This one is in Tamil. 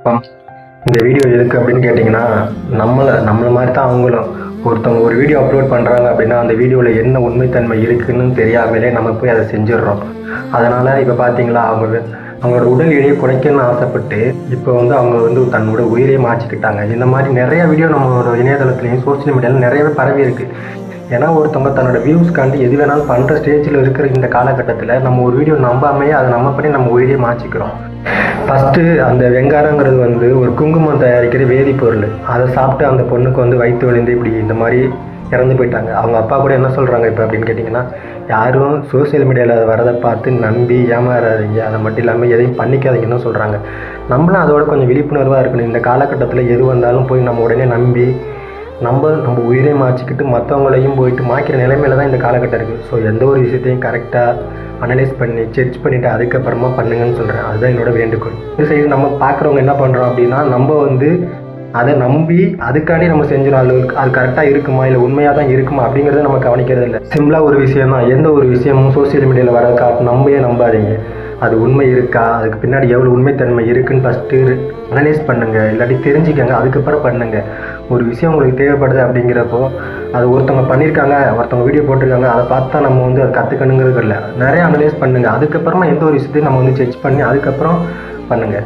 இந்த வீடியோ எதுக்கு அப்படின்னு கேட்டிங்கன்னா, நம்மள மாதிரி தான் அவங்களும். ஒருத்தவங்க ஒரு வீடியோ அப்லோட் பண்ணுறாங்க அப்படின்னா, அந்த வீடியோவில் என்ன உண்மைத்தன்மை இருக்குன்னு தெரியாமலே நம்ம போய் அதை செஞ்சிடுறோம். அதனால் இப்போ பார்த்தீங்களா, அவங்களோட உடல் எடையை குறைக்கணும்னு ஆசைப்பட்டு இப்போ அவங்க தன்னோட உயிரையே மாற்றிக்கிட்டாங்க. இந்த மாதிரி நிறைய வீடியோ நம்மளோட இணையதளத்துலேயும் சோசியல் மீடியாவில் நிறையவே பரவி இருக்குது. ஏன்னா ஒருத்தவங்க தன்னோட வியூஸ்க்காண்டி எது வேணாலும் பண்ணுற ஸ்டேஜில் இருக்கிற இந்த காலகட்டத்தில் நம்ம ஒரு வீடியோ நம்பாமையே அதை நம்ம பண்ணி நம்ம உயிரையே மாற்றிக்கிறோம். ஃபஸ்ட்டு அந்த வெங்காரங்கிறது ஒரு குங்குமம் தயாரிக்கிற வேதிப்பொருள். அதை சாப்பிட்டு அந்த பொண்ணுக்கு வயிற்று வலிந்து இப்படி இந்த மாதிரி இறந்து போயிட்டாங்க. அவங்க அப்பா கூட என்ன சொல்கிறாங்க இப்போ அப்படின்னு கேட்டிங்கன்னா, யாரும் சோசியல் மீடியாவில் வரதை பார்த்து நம்பி ஏமாறாதீங்க, அதை மட்டும் இல்லாமல் எதையும் பண்ணிக்காதீங்கன்னு சொல்கிறாங்க. நம்மளும் அதோட கொஞ்சம் விழிப்புணர்வாக இருக்கணும். இந்த காலகட்டத்தில் எது வந்தாலும் போய் நம்ம உடனே நம்பி நம்ம உயிரை மாற்றிக்கிட்டு மற்றவங்களையும் போயிட்டு மாய்க்கிற நிலைமையில தான் இந்த காலகட்டம் இருக்குது. ஸோ எந்த ஒரு விஷயத்தையும் கரெக்டாக அனலைஸ் பண்ணி செக் பண்ணிவிட்டு அதுக்கப்புறமா பண்ணுங்கன்னு சொல்கிறேன். அதுதான் என்னோட வேண்டுகோள். இந்த சைடு நம்ம பார்க்குறவங்க என்ன பண்ணுறோம் அப்படின்னா, நம்ம அதை நம்பி அதுக்காண்டி நம்ம செஞ்சிடும். அது கரெக்டாக இருக்குமா இல்லை உண்மையாக தான் இருக்குமா அப்படிங்கிறத நம்ம கவனிக்கிறது இல்லை. சிம்பிளாக ஒரு விஷயம் தான், எந்த ஒரு விஷயமும் சோசியல் மீடியாவில் வரதை காட்டு நம்பாதீங்க. அது உண்மை இருக்கா, அதுக்கு பின்னாடி எவ்வளோ உண்மைத்தன்மை இருக்குன்னு ஃபஸ்ட்டு அனலைஸ் பண்ணுங்கள், இல்லாட்டி தெரிஞ்சுக்கங்க, அதுக்கப்புறம் பண்ணுங்கள். ஒரு விஷயம் உங்களுக்கு தேவைப்படுது அப்படிங்கிறப்போ அது ஒருத்தவங்க பண்ணியிருக்காங்க, ஒருத்தவங்க வீடியோ போட்டிருக்காங்க, அதை பார்த்து தான் நம்ம அதை கற்றுக்கணுங்கிறது இல்லை. நிறைய அனலைஸ் பண்ணுங்கள். அதுக்கப்புறமா எந்த ஒரு விஷயத்தையும் நம்ம செக் பண்ணி அதுக்கப்புறம் பண்ணுங்கள்.